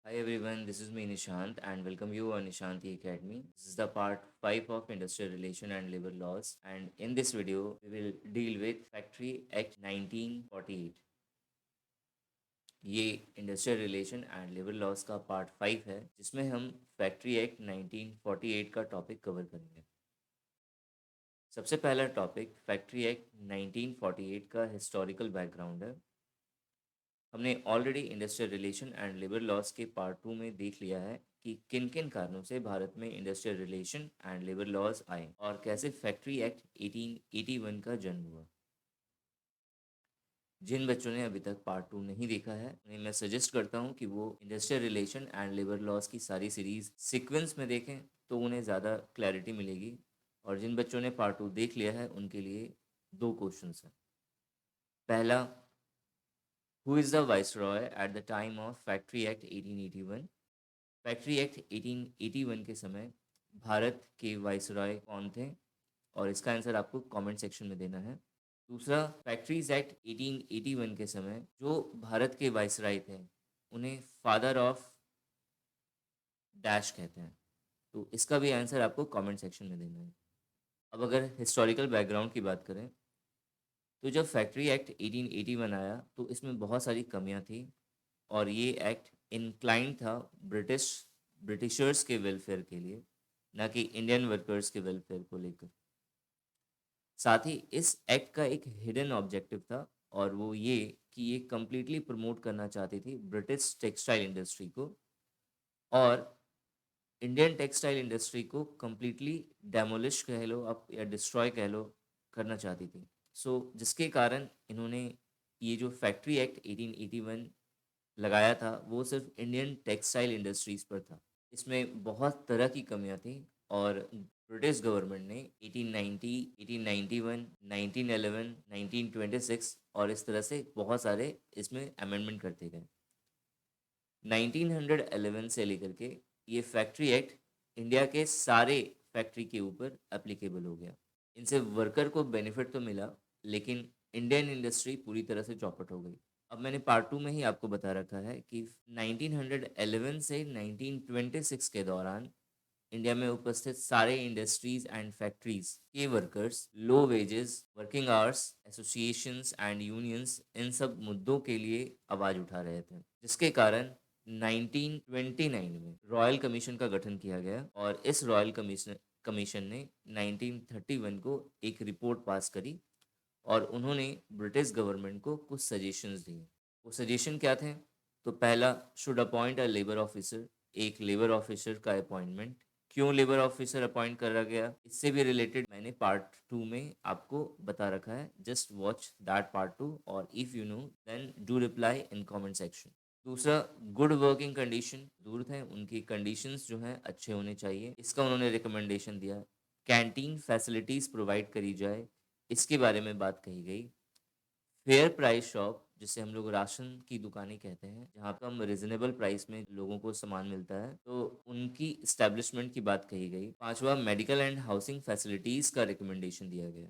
Hi everyone, this is me Nishant and welcome you on Nishanti Academy. This is the part 5 of Industrial Relation and Labor Laws, and in this video we will deal with Factory Act 1948. ये industrial relation and labour laws का part 5 है जिसमें हम factory act 1948 का topic cover करेंगे। सबसे पहला topic factory act 1948 का हिस्टोरिकल बैकग्राउंड है। हमने already industrial relation and labour laws के पार्ट 2 में देख लिया है कि किन किन कारणों से भारत में industrial relation and labour laws आए और कैसे फैक्ट्री एक्ट 1881 का जन्म हुआ। जिन बच्चों ने अभी तक पार्ट 2 नहीं देखा है उन्हें मैं सजेस्ट करता हूँ कि वो industrial relation and labour laws की सारी सीरीज सीक्वेंस में देखें तो उन्हें ज़्यादा क्लैरिटी मिलेगी। और जिन बच्चों ने पार्ट 2 देख लिया है उनके लिए दो क्वेश्चन हैं। पहला, who is the viceroy at the time of factory act 1881? Factory act 1881 के समय भारत के वाइसरॉय कौन थे? और इसका आंसर आपको कमेंट सेक्शन में देना है। दूसरा, फैक्ट्रीज एक्ट 1881 के समय जो भारत के वाइसरॉय थे उन्हें फादर ऑफ डैश कहते हैं। तो इसका भी आंसर आपको कमेंट सेक्शन में देना है। अब अगर हिस्टोरिकल बैकग्राउंड की बात करें तो जब फैक्ट्री एक्ट 1881 आया तो इसमें बहुत सारी कमियां थी और ये एक्ट इंक्लाइन था ब्रिटिशर्स के वेलफेयर के लिए, ना कि इंडियन वर्कर्स के वेलफेयर को लेकर। साथ ही इस एक्ट का एक हिडन ऑब्जेक्टिव था और वो ये कि ये कम्प्लीटली प्रमोट करना चाहती थी ब्रिटिश टेक्सटाइल इंडस्ट्री को और इंडियन टेक्सटाइल इंडस्ट्री को कम्प्लीटली डेमोलिश कह लो आप या डिस्ट्रॉय कह लो करना चाहती थी। जिसके कारण इन्होंने ये जो फैक्ट्री एक्ट 1881 लगाया था वो सिर्फ इंडियन टेक्सटाइल इंडस्ट्रीज पर था। इसमें बहुत तरह की कमियां थी और ब्रिटिश गवर्नमेंट ने 1890, 1891, 1911, 1926 और इस तरह से बहुत सारे इसमें अमेंडमेंट करते गए। 1911 से लेकर के ये फैक्ट्री एक्ट इंडिया के सारे फैक्ट्री के ऊपर एप्लीकेबल हो गया। इनसे वर्कर को बेनिफिट तो मिला लेकिन इंडियन इंडस्ट्री पूरी तरह से चौपट हो गई। अब मैंने पार्ट 2 में ही आपको बता रखा है कि 1911 से 1926 के दौरान इंडिया में उपस्थित सारे इंडस्ट्रीज एंड फैक्ट्रीज के workers low wages, working hours, associations and unions इन सब मुद्दों के लिए आवाज उठा रहे थे, जिसके कारण 1929 में रॉयल कमीशन का गठन किया गया और इस रॉयल कमीशन ने 1931 को एक रिपोर्ट पास करी और उन्होंने ब्रिटिश गवर्नमेंट को कुछ सजेशंस दिए। वो सजेशन क्या थे? तो पहला, should appoint a labour officer, एक लेबर ऑफिसर का अपॉइंटमेंट। क्यों लेबर ऑफिसर अपॉइंट करा गया इससे भी रिलेटेड मैंने पार्ट 2 में आपको बता रखा है। जस्ट वॉच दैट पार्ट 2 और if you know then do reply in comment section. दूसरा, गुड वर्किंग कंडीशन, दूर थे उनकी कंडीशंस जो हैं अच्छे होने चाहिए, इसका उन्होंने रिकमेंडेशन दिया। कैंटीन फैसिलिटीज़ प्रोवाइड करी जाए, इसके बारे में बात कही गई। फेयर प्राइस शॉप, जिसे हम लोग राशन की दुकानें कहते हैं, जहाँ पर हम रिजनेबल प्राइस में लोगों को सामान मिलता है, तो उनकी इस्टेब्लिशमेंट की बात कही गई। पांचवा, मेडिकल एंड हाउसिंग फैसिलिटीज़ का रिकमेंडेशन दिया गया।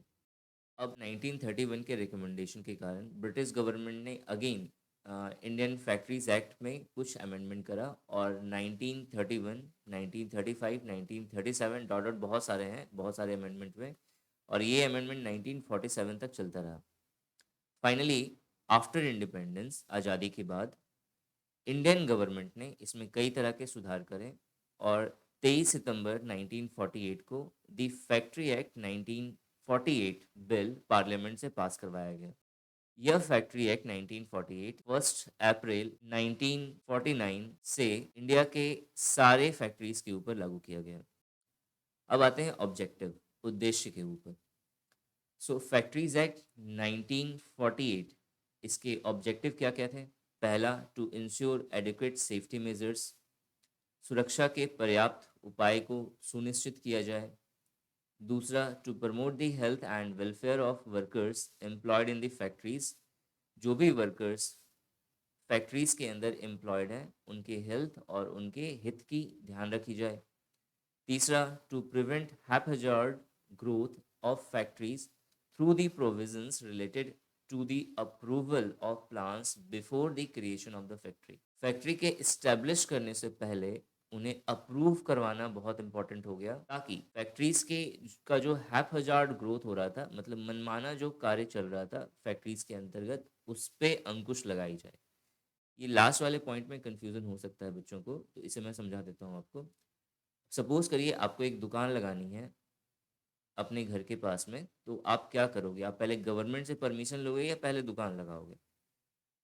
अब 1931 के रिकमेंडेशन के कारण ब्रिटिश गवर्नमेंट ने अगेन इंडियन फैक्ट्रीज एक्ट में कुछ अमेंडमेंट करा और 1931, 1935, 1937 डॉट डॉट बहुत सारे हैं, बहुत सारे अमेंडमेंट हुए और ये अमेंडमेंट 1947 तक चलता रहा। फाइनली, आफ्टर इंडिपेंडेंस, आज़ादी के बाद, इंडियन गवर्नमेंट ने इसमें कई तरह के सुधार करे और 23 सितंबर 1948 को the factory act 1948 bill parliament से पास करवाया गया। यह फैक्ट्री एक्ट 1948 1 अप्रैल 1949 से इंडिया के सारे फैक्ट्रीज के ऊपर लागू किया गया। अब आते हैं ऑब्जेक्टिव, उद्देश्य के ऊपर। फैक्ट्रीज एक्ट 1948, इसके ऑब्जेक्टिव क्या क्या थे? पहला, to ensure adequate safety measures, सुरक्षा के पर्याप्त उपाय को सुनिश्चित किया जाए। दूसरा, to promote the health and welfare of workers employed in the factories, जो भी वर्कर्स फैक्ट्रीज के अंदर एम्प्लॉयड हैं उनके हेल्थ और उनके हित की ध्यान रखी जाए। तीसरा, to prevent haphazard growth of factories through the provisions related to the approval of plans before the creation of the factory. Factory के इस्टेब्लिश करने से पहले उन्हें अप्रूव करवाना बहुत इंपॉर्टेंट हो गया, ताकि फैक्ट्रीज के का जो हैपहजार्ड ग्रोथ हो रहा था, मतलब मनमाना जो कार्य चल रहा था फैक्ट्रीज के अंतर्गत, उस पे अंकुश लगाई जाए। ये लास्ट वाले पॉइंट में कंफ्यूजन हो सकता है बच्चों को, तो इसे मैं समझा देता हूँ आपको। सपोज करिए आपको एक दुकान लगानी है अपने घर के पास में, तो आप क्या करोगे? आप पहले गवर्नमेंट से परमिशन लोगे या पहले दुकान लगाओगे?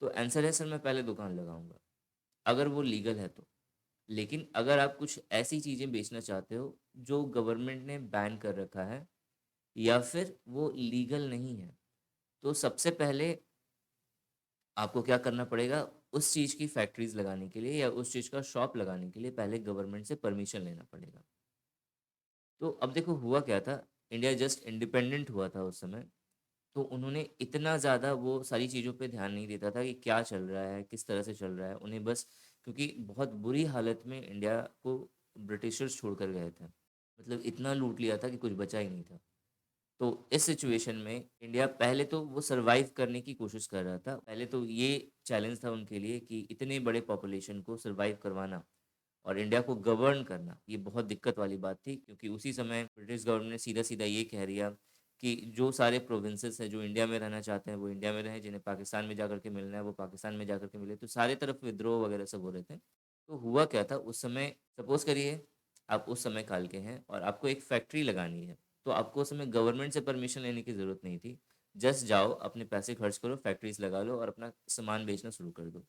तो आंसर है सर, मैं पहले दुकान लगाऊंगा, अगर वो लीगल है तो। लेकिन अगर आप कुछ ऐसी चीज़ें बेचना चाहते हो जो गवर्नमेंट ने बैन कर रखा है या फिर वो लीगल नहीं है, तो सबसे पहले आपको क्या करना पड़ेगा? उस चीज़ की फैक्ट्रीज लगाने के लिए या उस चीज़ का शॉप लगाने के लिए पहले गवर्नमेंट से परमिशन लेना पड़ेगा। तो अब देखो हुआ क्या था, इंडिया जस्ट इंडिपेंडेंट हुआ था उस समय, तो उन्होंने इतना ज़्यादा वो सारी चीज़ों पे ध्यान नहीं देता था कि क्या चल रहा है, किस तरह से चल रहा है। उन्हें बस, क्योंकि बहुत बुरी हालत में इंडिया को ब्रिटिशर्स छोड़ कर गए थे, मतलब इतना लूट लिया था कि कुछ बचा ही नहीं था। तो इस सिचुएशन में इंडिया पहले तो वो सरवाइव करने की कोशिश कर रहा था। पहले तो ये चैलेंज था उनके लिए कि इतने बड़े पॉपुलेशन को सरवाइव करवाना और इंडिया को गवर्न करना, ये बहुत दिक्कत वाली बात थी, क्योंकि उसी समय ब्रिटिश गवर्नमेंट ने सीधा सीधा ये कह दिया कि जो सारे प्रोविंसेस हैं जो इंडिया में रहना चाहते हैं वो इंडिया में रहें, जिन्हें पाकिस्तान में जाकर के मिलना है वो पाकिस्तान में जाकर के मिले। तो सारे तरफ विद्रोह वगैरह सब हो रहे थे। तो हुआ क्या था उस समय, सपोज करिए आप उस समय काल के हैं और आपको एक फैक्ट्री लगानी है, तो आपको उस समय गवर्नमेंट से परमिशन लेने की ज़रूरत नहीं थी। जस्ट जाओ, अपने पैसे खर्च करो, फैक्ट्रीज लगा लो और अपना सामान बेचना शुरू कर दो।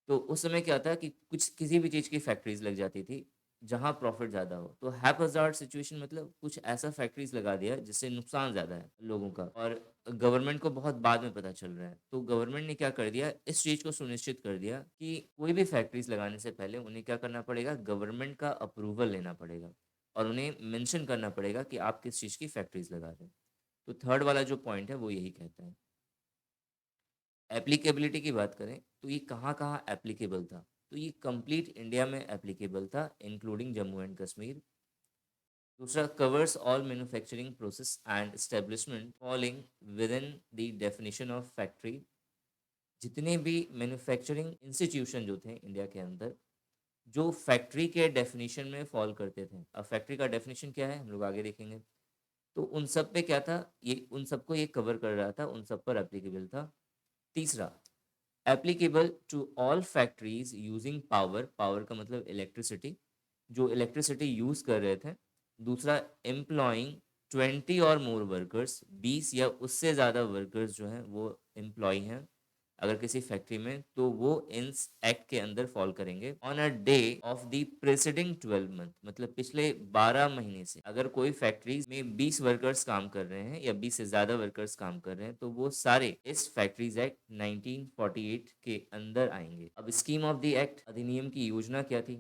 तो उस समय क्या था कि कुछ किसी भी चीज़ की फैक्ट्रीज लग जाती थी जहाँ प्रॉफिट ज़्यादा हो। तो हैपहज़ार्ड सिचुएशन मतलब कुछ ऐसा फैक्ट्रीज लगा दिया जिससे नुकसान ज़्यादा है लोगों का, और गवर्नमेंट को बहुत बाद में पता चल रहा है। तो गवर्नमेंट ने क्या कर दिया, इस चीज़ को सुनिश्चित कर दिया कि कोई भी फैक्ट्रीज लगाने से पहले उन्हें क्या करना पड़ेगा, गवर्नमेंट का अप्रूवल लेना पड़ेगा और उन्हें मेंशन करना पड़ेगा कि आप किस चीज़ की फैक्ट्रीज लगा रहे हैं। तो थर्ड वाला जो पॉइंट है वो यही कहता है। एप्लीकेबिलिटी की बात करें तो ये कहाँ कहाँ एप्लीकेबल था, तो ये कंप्लीट इंडिया में एप्लीकेबल था इंक्लूडिंग जम्मू एंड कश्मीर। दूसरा, covers all manufacturing process and establishment falling with in the definition of factory. जितने भी मैन्युफैक्चरिंग इंस्टीट्यूशन जो थे इंडिया के अंदर, जो फैक्ट्री के डेफिनेशन में फॉल करते थे। अब फैक्ट्री का डेफिनेशन क्या है हम लोग आगे देखेंगे। तो उन सब पे क्या था, ये उन सबको ये कवर कर रहा था, उन सब पर एप्लीकेबल था। तीसरा, applicable to all factories using power, power का मतलब इलेक्ट्रिसिटी, जो इलेक्ट्रिसिटी यूज कर रहे थे। दूसरा, एम्प्लॉइंग 20 और मोर वर्कर्स, 20 या उससे ज़्यादा वर्कर्स जो हैं वो एम्प्लॉय हैं अगर किसी फैक्ट्री में, तो वो इन एक्ट के अंदर फॉल करेंगे। On a day of the presiding 12 month, मतलब पिछले 12 महीने से अगर कोई फैक्ट्रीज में 20 वर्कर्स काम कर रहे हैं या 20 से ज्यादा वर्कर्स काम कर रहे हैं, तो वो सारे इस फैक्ट्रीज एक्ट 1948 के अंदर आएंगे। अब स्कीम ऑफ द एक्ट, अधिनियम की योजना क्या थी?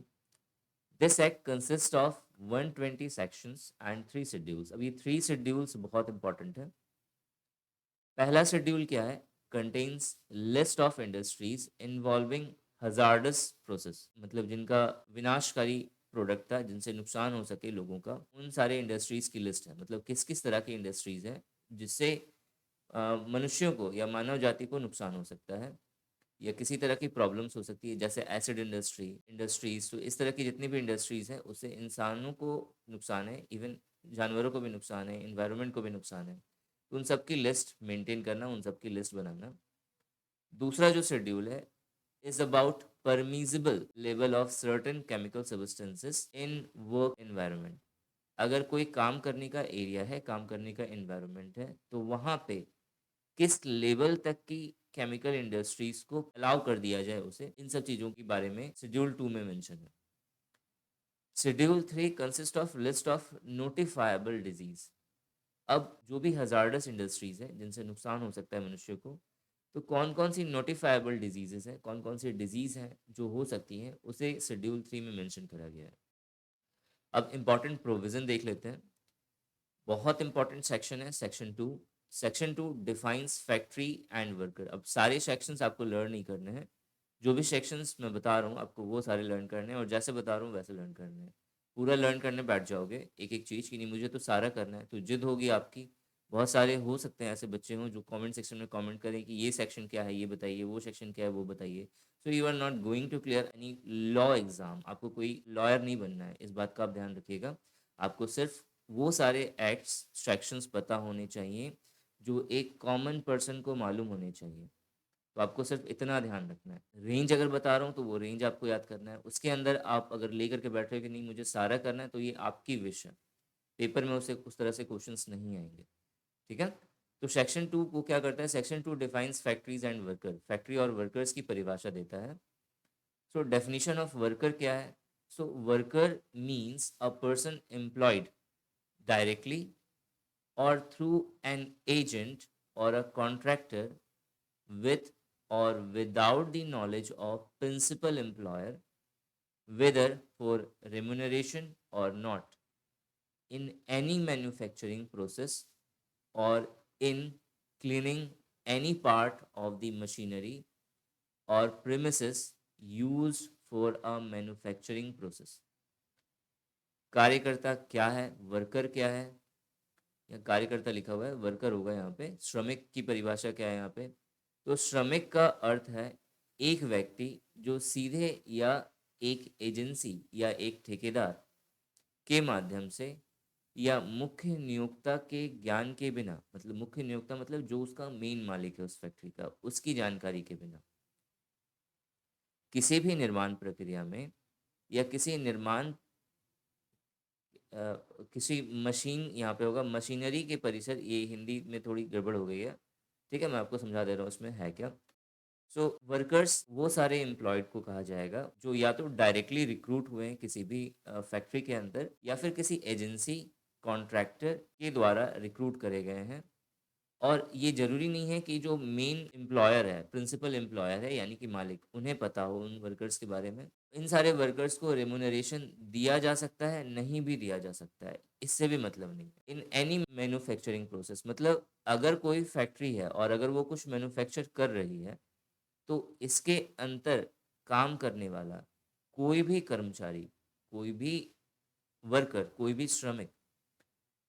This act consist of 120 sections and 3 schedules. अब ये 3 शेड्यूल्स बहुत इंपॉर्टेंट है। पहला शेड्यूल क्या है? Contains list of industries involving hazardous process, मतलब जिनका विनाशकारी प्रोडक्ट था, जिनसे नुकसान हो सके लोगों का, उन सारे इंडस्ट्रीज की लिस्ट है। मतलब किस किस तरह की इंडस्ट्रीज है जिससे मनुष्यों को या मानव जाति को नुकसान हो सकता है या किसी तरह की प्रॉब्लम्स हो सकती है, जैसे एसिड इंडस्ट्रीज। तो इस तरह की जितनी भी इंडस्ट्रीज हैं उससे इंसानों को नुकसान है, इवन जानवरों को भी नुकसान है, इन्वायरमेंट को भी नुकसान है। तो उन सब की लिस्ट मेंटेन करना, उन सब की लिस्ट बनाना। दूसरा जो शेड्यूल है is about permissible level of certain chemical substances in work environment. अगर कोई काम करने का एरिया है, काम करने का एनवायरनमेंट है, तो वहाँ पे किस लेवल तक की केमिकल इंडस्ट्रीज को अलाउ कर दिया जाए उसे, इन सब चीज़ों के बारे में शेड्यूल 2 में मेंशन है। Schedule 3 consist of list of notifiable disease. अब जो भी हजार्डस इंडस्ट्रीज है जिनसे नुकसान हो सकता है मनुष्य को, तो कौन कौन सी नोटिफाइबल डिजीजेस हैं, कौन कौन सी डिजीज हैं जो हो सकती हैं, उसे शेड्यूल 3 में मेंशन करा गया है। अब इंपॉर्टेंट प्रोविजन देख लेते हैं। बहुत इंपॉर्टेंट सेक्शन है section 2। Section 2 defines factory and worker. अब सारे सेक्शंस आपको लर्न नहीं करने हैं, जो भी सेक्शंस मैं बता रहा हूँ आपको वो सारे लर्न करने हैं, और जैसे बता रहा हूँ वैसे लर्न करने हैं। पूरा लर्न करने बैठ जाओगे एक एक चीज़ की, नहीं मुझे तो सारा करना है, तो जिद होगी आपकी। बहुत सारे हो सकते हैं ऐसे बच्चे हों जो कमेंट सेक्शन में कमेंट करें कि ये सेक्शन क्या है ये बताइए, वो सेक्शन क्या है वो बताइए। So you are not going to clear any law exam, आपको कोई लॉयर नहीं बनना है, इस बात का आप ध्यान रखिएगा। आपको सिर्फ वो सारे एक्ट्स सेक्शंस पता होने चाहिए जो एक कॉमन पर्सन को मालूम होने चाहिए। तो आपको सिर्फ इतना ध्यान रखना है। रेंज अगर बता रहा हूँ तो वो रेंज आपको याद करना है, उसके अंदर आप अगर लेकर के बैठ रहे हो कि नहीं मुझे सारा करना है, तो ये आपकी विश है, पेपर में उसे उस तरह से क्वेश्चंस नहीं आएंगे। ठीक है। तो सेक्शन 2 वो क्या करता है, section 2 defines factories and worker, factory और वर्कर्स की परिभाषा देता है। सो डेफिनेशन ऑफ वर्कर क्या है, so worker means a person employed directly or through an agent or a contractor with or without the knowledge of principal employer, whether for remuneration or not, in any manufacturing process or in cleaning any part of the machinery or premises used for a manufacturing process। कार्यकर्ता क्या है, worker क्या है, या कार्यकर्ता लिखा हुआ है, वर्कर होगा यहाँ पे। श्रमिक की परिभाषा क्या है यहाँ पे, तो श्रमिक का अर्थ है एक व्यक्ति जो सीधे या एक एजेंसी या एक ठेकेदार के माध्यम से या मुख्य नियोक्ता के ज्ञान के बिना, मतलब मुख्य नियोक्ता मतलब जो उसका मेन मालिक है उस फैक्ट्री का, उसकी जानकारी के बिना किसी भी निर्माण प्रक्रिया में या किसी निर्माण किसी मशीन, यहाँ पे होगा मशीनरी के परिसर, ये हिंदी में थोड़ी गड़बड़ हो गई है, ठीक है, मैं आपको समझा दे रहा हूँ उसमें है क्या। सो वर्कर्स वो सारे एम्प्लॉयड को कहा जाएगा जो या तो डायरेक्टली रिक्रूट हुए हैं किसी भी फैक्ट्री के अंदर, या फिर किसी एजेंसी कॉन्ट्रैक्टर के द्वारा रिक्रूट करे गए हैं। और ये ज़रूरी नहीं है कि जो मेन एम्प्लॉयर है, प्रिंसिपल एम्प्लॉयर है यानी कि मालिक, उन्हें पता हो उन वर्कर्स के बारे में। इन सारे वर्कर्स को रेमुनरेशन दिया जा सकता है, नहीं भी दिया जा सकता है, इससे भी मतलब नहीं है। इन एनी मैन्युफैक्चरिंग प्रोसेस, मतलब अगर कोई फैक्ट्री है और अगर वो कुछ मैन्युफैक्चर कर रही है, तो इसके अंतर काम करने वाला कोई भी कर्मचारी, कोई भी वर्कर, कोई भी श्रमिक,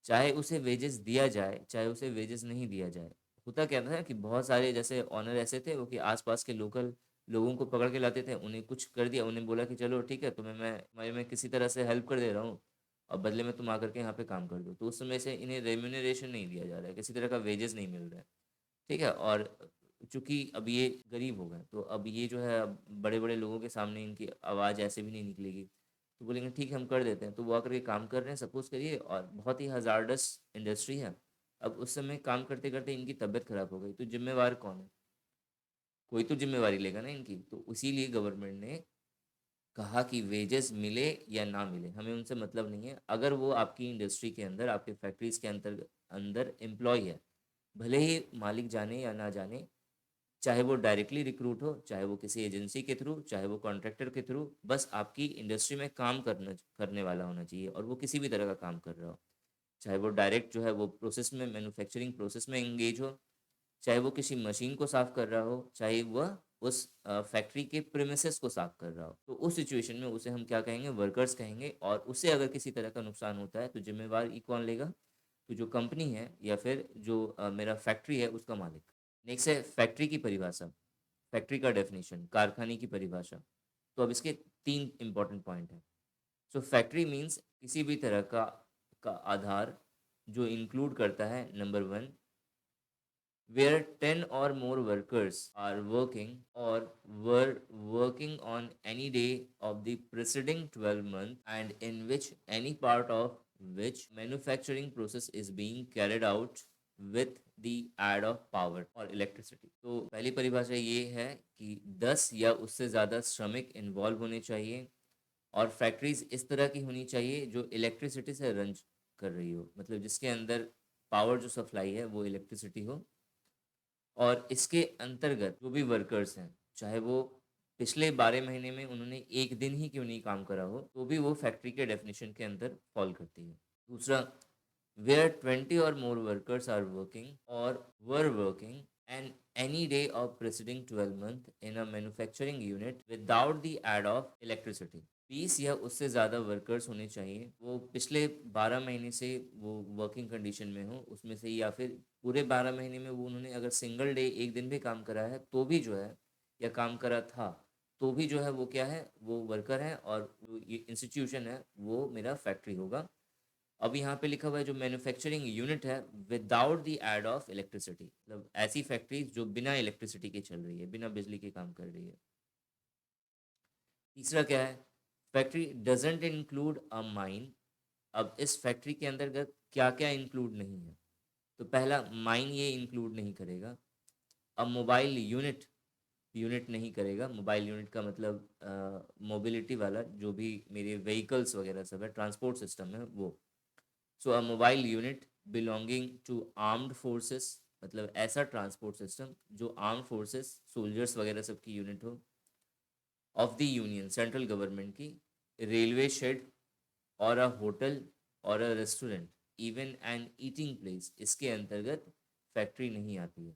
चाहे उसे वेजेस दिया जाए चाहे उसे वेजेस नहीं दिया जाए। होता क्या था कि बहुत सारे जैसे ऑनर ऐसे थे वो कि आसपास के लोकल लोगों को पकड़ के लाते थे, उन्हें कुछ कर दिया, उन्हें बोला कि चलो ठीक है तुम्हें मैं किसी तरह से हेल्प कर दे रहा हूँ और बदले में तुम आकर के यहाँ पे काम कर दो, तो उस समय से इन्हें रेम्यूनरेशन नहीं दिया जा रहा है, किसी तरह का वेजेस नहीं मिल रहा है। ठीक है। और चूंकि अब ये गरीब हो गए तो अब ये जो है अब बड़े बड़े लोगों के सामने इनकी आवाज़ ऐसे भी नहीं निकलेगी, तो बोलेंगे ठीक है हम कर देते हैं, तो वो आकर के काम कर रहे हैं सपोज करिए, और बहुत ही हजार्डस इंडस्ट्री है। अब उस समय काम करते करते इनकी तबीयत खराब हो गई, तो जिम्मेवार कौन है, कोई तो जिम्मेवारी लेगा ना इनकी। तो इसीलिए गवर्नमेंट ने कहा कि वेजेस मिले या ना मिले हमें उनसे मतलब नहीं है, अगर वो आपकी इंडस्ट्री के अंदर आपके फैक्ट्रीज के अंदर अंदर एम्प्लॉय है, भले ही मालिक जाने या ना जाने, चाहे वो डायरेक्टली रिक्रूट हो, चाहे वो किसी एजेंसी के थ्रू, चाहे वो कॉन्ट्रैक्टर के थ्रू, बस आपकी इंडस्ट्री में काम करने वाला होना चाहिए, और वो किसी भी तरह का काम कर रहा हो, चाहे वो डायरेक्ट जो है वो प्रोसेस में, मैन्युफैक्चरिंग प्रोसेस में एंगेज हो, चाहे वो किसी मशीन को साफ कर रहा हो, चाहे वह उस फैक्ट्री के प्रेमिसेस को साफ कर रहा हो, तो उस सिचुएशन में उसे हम क्या कहेंगे, वर्कर्स कहेंगे। और उसे अगर किसी तरह का नुकसान होता है तो जिम्मेवार ये कौन लेगा, तो जो कंपनी है या फिर जो मेरा फैक्ट्री है उसका मालिक। नेक्स्ट है फैक्ट्री की परिभाषा, फैक्ट्री का डेफिनेशन, कारखाने की परिभाषा। तो अब इसके तीन इंपॉर्टेंट पॉइंट हैं। सो फैक्ट्री मीन्स किसी भी तरह का आधार जो इंक्लूड करता है, number one, where 10 or more workers are working or were working on any day of the preceding 12 months and in which any part of which manufacturing process is being carried out with the aid of power or electricity। तो पहली परिभाषा ये है कि 10 या उससे ज़्यादा श्रमिक इन्वॉल्व होने चाहिए, और फैक्ट्रीज इस तरह की होनी चाहिए जो इलेक्ट्रिसिटी से रन कर रही हो, मतलब जिसके अंदर पावर जो सप्लाई है वो इलेक्ट्रिसिटी हो। और इसके अंतर्गत जो भी वर्कर्स हैं, चाहे वो पिछले 12 महीने में उन्होंने एक दिन ही क्यों नहीं काम करा हो, तो भी वो फैक्ट्री के डेफिनेशन के अंदर फॉल करती है। दूसरा, वेयर 20 और मोर वर्कर्स आर वर्किंग और were working and any day of preceding 12 month in a manufacturing unit without the aid of electricity. 20 या उससे ज़्यादा वर्कर्स होने चाहिए, वो पिछले 12 महीने से वो वर्किंग कंडीशन में हो उसमें से, या फिर पूरे 12 महीने में वो उन्होंने अगर सिंगल डे एक दिन भी काम करा है तो भी जो है, या काम करा था, तो भी जो है वो क्या है, वो वर्कर है, और ये इंस्टीट्यूशन है वो मेरा फैक्ट्री होगा। अब यहाँ पे लिखा हुआ है जो मैन्युफैक्चरिंग यूनिट है without the aid of electricity, मतलब ऐसी फैक्ट्रीज जो बिना इलेक्ट्रिसिटी के चल रही है, बिना बिजली के काम कर रही है। तीसरा क्या है, factory doesn't include a mine. अब इस फैक्ट्री के अंतर्गत क्या क्या इंक्लूड नहीं है, तो पहला माइन ये इंक्लूड नहीं करेगा। अब मोबाइल यूनिट, यूनिट नहीं करेगा। मोबाइल यूनिट का मतलब मोबिलिटी वाला जो भी मेरे व्हीकल्स वगैरह सब है, ट्रांसपोर्ट सिस्टम है वो। So a mobile unit belonging to armed forces, मतलब ऐसा ट्रांसपोर्ट सिस्टम जो आर्म्ड फोर्सेस, सोल्जर्स वगैरह सब की यूनिट हो, of the union, central government की, रेलवे शेड और अ होटल और a restaurant, even an eating place, इसके अंतर्गत फैक्ट्री नहीं आती है।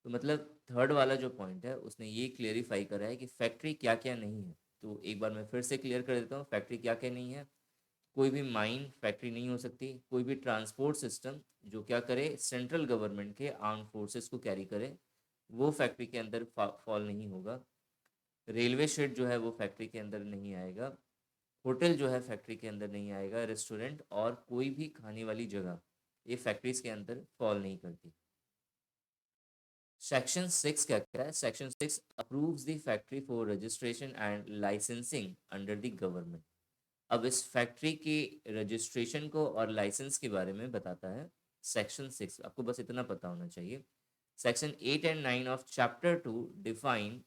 तो मतलब थर्ड वाला जो पॉइंट है उसने ये क्लेरिफाई करा है कि फैक्ट्री क्या क्या नहीं है। तो एक बार मैं फिर से क्लियर कर देता हूँ फैक्ट्री क्या क्या नहीं है। कोई भी माइन फैक्ट्री नहीं हो सकती। कोई भी ट्रांसपोर्ट सिस्टम जो क्या करे, सेंट्रल गवर्नमेंट के आर्म फोर्सेस को कैरी करे, वो फैक्ट्री के अंदर फॉल नहीं होगा। रेलवे शेड जो है वो फैक्ट्री के अंदर नहीं आएगा। होटल जो है फैक्ट्री के अंदर नहीं आएगा। रेस्टोरेंट और कोई भी खाने वाली जगह ये फैक्ट्रीज के अंदर फॉल नहीं करती। सेक्शन 6 क्या कहता है, section 6 approves the factory for registration and licensing under the government. अब इस फैक्ट्री के रजिस्ट्रेशन को और लाइसेंस के बारे में बताता है सेक्शन 6। आपको बस इतना पता होना चाहिए। Section 8 and 9 of chapter 2 define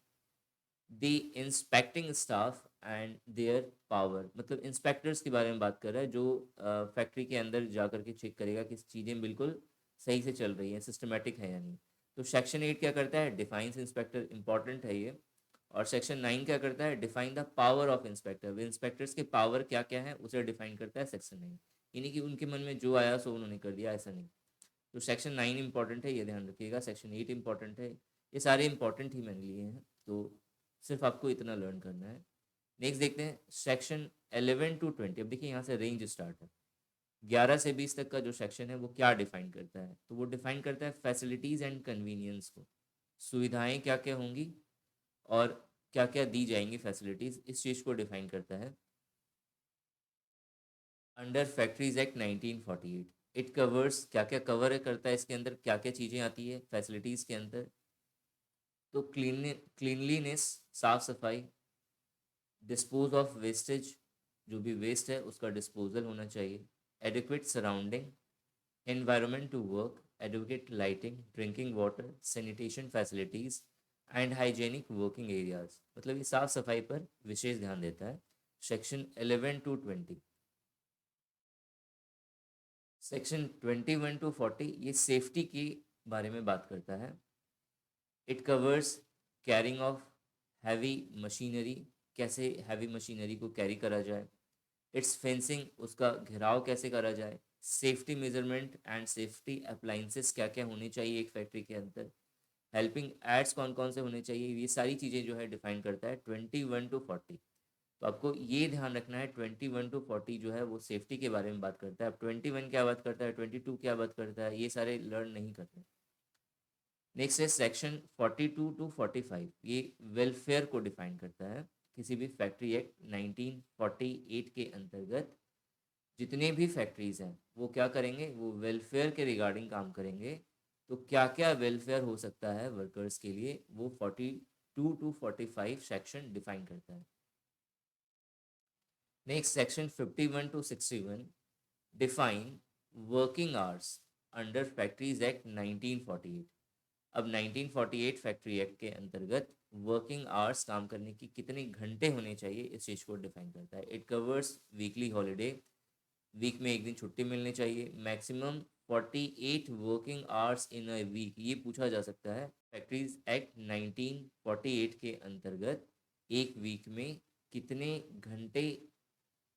the inspecting staff and their power, मतलब इंस्पेक्टर्स के बारे में बात कर रहा है जो फैक्ट्री के अंदर जा करके चेक करेगा कि चीज़ें बिल्कुल सही से चल रही हैं, सिस्टमेटिक है या नहीं। तो सेक्शन 8 क्या करता है, डिफाइंस इंस्पेक्टर, इंपॉर्टेंट है ये। और सेक्शन 9 क्या करता है, define the power of inspector, inspectors के पावर क्या क्या है उसे डिफाइन करता है सेक्शन 9। यानी कि उनके मन में जो आया सो उन्होंने कर दिया, ऐसा नहीं। तो सेक्शन 9 इंपॉर्टेंट है, ये ध्यान रखिएगा। सेक्शन 8 इंपॉर्टेंट है। ये सारे इंपॉर्टेंट ही मैंने लिए हैं, तो सिर्फ आपको इतना लर्न करना है। नेक्स्ट देखते हैं सेक्शन 11 to 20। अब देखिए यहाँ से रेंज स्टार्ट है। 11 से 20 तक का जो सेक्शन है वो क्या डिफाइन करता है, तो वो डिफाइन करता है फैसिलिटीज़ एंड कन्वीनियंस को, सुविधाएं क्या क्या होंगी और क्या क्या दी जाएंगी फैसिलिटीज़, इस चीज़ को डिफाइन करता है under factories act 1948। It covers, क्या क्या कवर करता है इसके अंदर, क्या क्या चीज़ें आती है फैसिलिटीज़ के अंदर। तो क्लीनलीनेस, साफ सफाई, डिस्पोज ऑफ वेस्टेज, जो भी वेस्ट है उसका डिस्पोजल होना चाहिए, adequate surrounding, environment to work, adequate lighting, drinking water, sanitation facilities and hygienic working areas, मतलब ये साफ सफाई पर विशेष ध्यान देता है। Section 11 to 20। सेक्शन 21 to 40 ये सेफ्टी के बारे में बात करता है। It covers carrying of heavy machinery, कैसे हैवी मशीनरी को कैरी करा जाए, इट्स फेंसिंग, उसका घेराव कैसे करा जाए, safety measurement and safety appliances क्या क्या होने चाहिए एक फैक्ट्री के अंदर, हेल्पिंग एड्स कौन कौन से होने चाहिए, ये सारी चीज़ें जो है डिफाइन करता है 21 to 40। तो आपको ये ध्यान रखना है 21 to 40 जो है वो सेफ्टी के बारे में बात करता है। अब 21 क्या बात करता है, 22 क्या बात करता है, ये सारे लर्न नहीं करते। नेक्स्ट है सेक्शन 42 to 45। ये वेलफेयर को डिफाइन करता है। किसी भी फैक्ट्री एक्ट 1948 के अंतर्गत जितने भी फैक्ट्रीज हैं वो क्या करेंगे, वो वेलफेयर के रिगार्डिंग काम करेंगे। तो क्या क्या वेलफेयर हो सकता है वर्कर्स के लिए, वो 42 to 45 सेक्शन डिफाइन करता है। Next section 51 to 61 define working hours under factories act 1948। अब 1948 फैक्ट्री एक्ट के अंतर्गत वर्किंग आवर्स, काम करने की कितने घंटे होने चाहिए, इस चीज़ को डिफाइन करता है। It covers weekly holiday, week में एक दिन छुट्टी मिलनी चाहिए, maximum 48 working hours in a week, ये पूछा जा सकता है। फैक्ट्रीज एक्ट 1948 के अंतर्गत एक वीक में कितने घंटे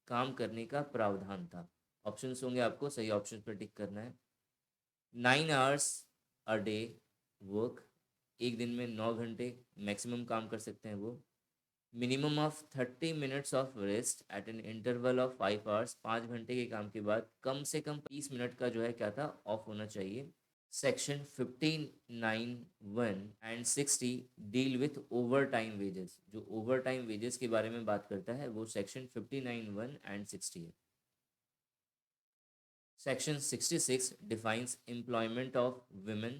काम करने का प्रावधान था। ऑप्शंस होंगे, आपको सही ऑप्शन पर टिक करना है। 9 आवर्स अ डे वर्क, एक दिन में 9 घंटे मैक्सिमम काम कर सकते हैं वो। Minimum of 30 minutes of rest at an interval of 5 hours, 5 घंटे के काम के बाद कम से कम 30 मिनट का जो है क्या था, ऑफ होना चाहिए। Section 59(1) and 60 deal with over time wages. जो ओवर टाइम वेजेस के बारे में बात करता है वो सेक्शन 59(1) एंड 60 है। Section 66 defines employment of women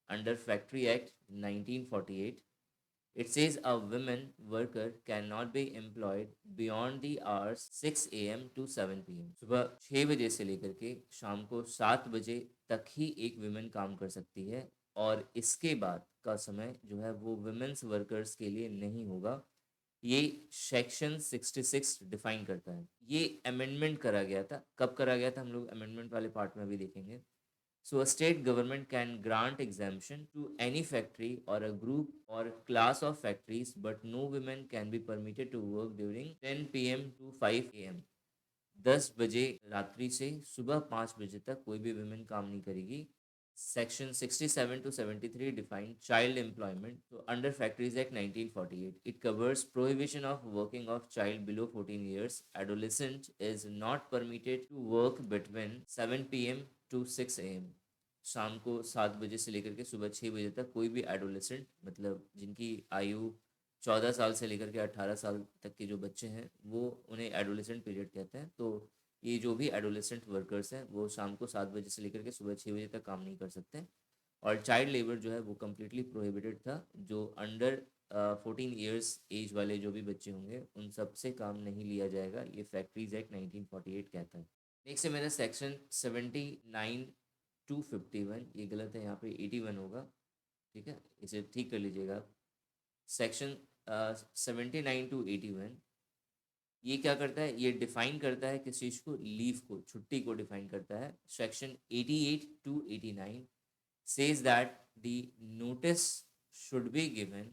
under Factory Act 1948. It says a women worker cannot be employed beyond the hours 6 a.m. to 7 p.m. सुबह 6 बजे से लेकर के शाम को 7 बजे तक ही एक विमेन काम कर सकती है, और इसके बाद का समय जो है वो विमेन्स वर्कर्स के लिए नहीं होगा। ये सेक्शन 66 डिफाइन करता है। ये अमेंडमेंट करा गया था। कब करा गया था हम लोग अमेंडमेंट वाले पार्ट में भी देखेंगे। So a state government can grant exemption to any factory or a group or class of factories, but no women can be permitted to work during 10 p.m. to 5 a.m. 10 बजे रात्रि से सुबह 5 बजे तक कोई भी women काम नहीं करेगी। Section 67 to 73 define child employment. So under Factories Act 1948, it covers prohibition of working of child below 14 years. Adolescent is not permitted to work between 7 p.m. to 6 a.m. शाम को 7 बजे से लेकर के सुबह 6 बजे तक कोई भी एडोलेसेंट, मतलब जिनकी आयु 14 साल से लेकर के 18 साल तक के जो बच्चे हैं वो उन्हें एडोलेसेंट पीरियड कहते हैं। तो ये जो भी एडोलेसेंट वर्कर्स हैं वो शाम को 7 बजे से लेकर के सुबह 6 बजे तक काम नहीं कर सकते। और चाइल्ड लेबर जो है वो कम्प्लीटली प्रोहिबिटेड था। जो अंडर 14 ईयर्स एज वाले जो भी बच्चे होंगे उन सब से काम नहीं लिया जाएगा, ये फैक्ट्रीज एक्ट 1948 कहता है। नेक्स्ट है मेरा सेक्शन 79 टू 51। ये गलत है, यहाँ पे 81 होगा, ठीक है, इसे ठीक कर लीजिएगा। सेक्शन 79 टू 81 ये क्या करता है, ये डिफाइन करता है किस चीज़ को, लीव को, छुट्टी को डिफाइन करता है। Section 88 to 89 says that the notice should be given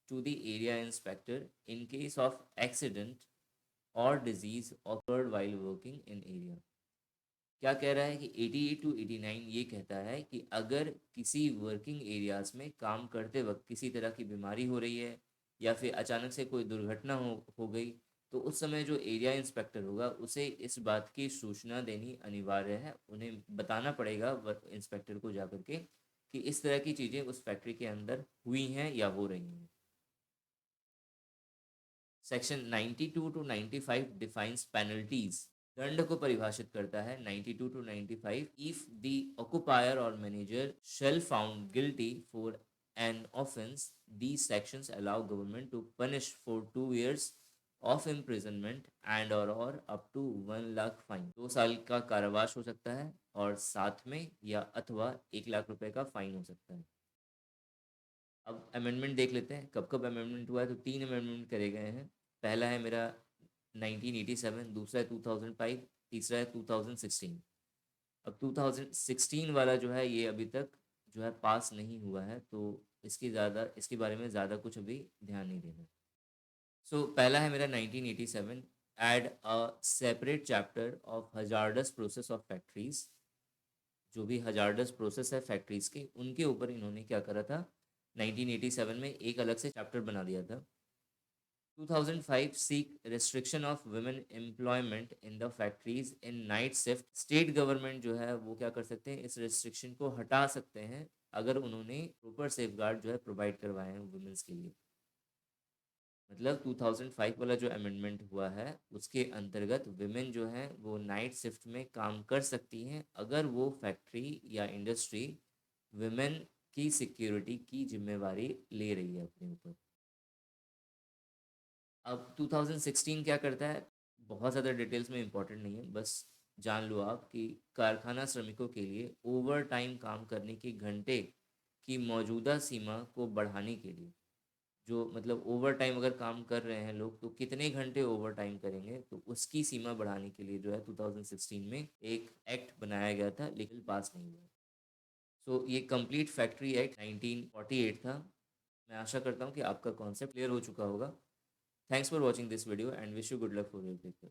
to the area inspector in case of accident or disease occurred while working in area। क्या कह रहा है कि 88 टू 89 ये कहता है कि अगर किसी वर्किंग एरियाज में काम करते वक्त किसी तरह की बीमारी हो रही है या फिर अचानक से कोई दुर्घटना हो गई, तो उस समय जो एरिया इंस्पेक्टर होगा उसे इस बात की सूचना देनी अनिवार्य है। उन्हें बताना पड़ेगा इंस्पेक्टर को जाकर के कि इस तरह की चीज़ें उस फैक्ट्री के अंदर हुई हैं या हो रही हैं। Section 92 to 95 defines penalties. दंड को परिभाषित करता है 92 टू 95। इफ द ऑक्युपायर और manager shall found guilty for an offence, these sections allow government to punish for 2 years of imprisonment and or up to 1 lakh fine. 2 साल का कारावास हो सकता है और साथ में या अथवा 1 लाख रुपए का फाइन हो सकता है। अब अमेंडमेंट देख लेते हैं, कब कब अमेंडमेंट हुआ है। तो 3 अमेंडमेंट करे गए हैं। पहला है मेरा 1987, दूसरा है 2005, तीसरा है 2016। अब 2016 वाला जो है ये अभी तक जो है पास नहीं हुआ है, तो इसके बारे में ज़्यादा कुछ अभी ध्यान नहीं देना। पहला है मेरा 1987, add a separate chapter of hazardous process of factories. जो भी हजार्डस प्रोसेस है फैक्ट्रीज के, उनके ऊपर इन्होंने क्या करा था, 1987 में एक अलग से चैप्टर बना दिया था। 2005 seek restriction of women employment in the factories in night shift। State government जो है वो क्या कर सकते हैं, इस रेस्ट्रिक्शन को हटा सकते हैं अगर उन्होंने प्रॉपर सेफगार्ड जो है प्रोवाइड करवाए हैं वुमेन्स के लिए। मतलब 2005 वाला जो अमेंडमेंट हुआ है उसके अंतर्गत विमेन जो है वो नाइट शिफ्ट में काम कर सकती हैं अगर वो फैक्ट्री या इंडस्ट्री विमेन की सिक्योरिटी की जिम्मेवारी ले रही है अपने ऊपर। अब 2016 क्या करता है, बहुत ज़्यादा डिटेल्स में इम्पोर्टेंट नहीं है, बस जान लो आप कि कारखाना श्रमिकों के लिए ओवर टाइम काम करने के घंटे की मौजूदा सीमा को बढ़ाने के लिए, जो मतलब ओवर टाइम अगर काम कर रहे हैं लोग तो कितने घंटे ओवर टाइम करेंगे, तो उसकी सीमा बढ़ाने के लिए जो है 2016 में एक एक्ट बनाया गया था लेकिन पास नहीं हुआ। ये कंप्लीट फैक्ट्री एक्ट 1948 था। मैं आशा करता हूँ कि आपका कॉन्सेप्ट क्लियर हो चुका होगा। Thanks for watching this video and wish you good luck for your paper.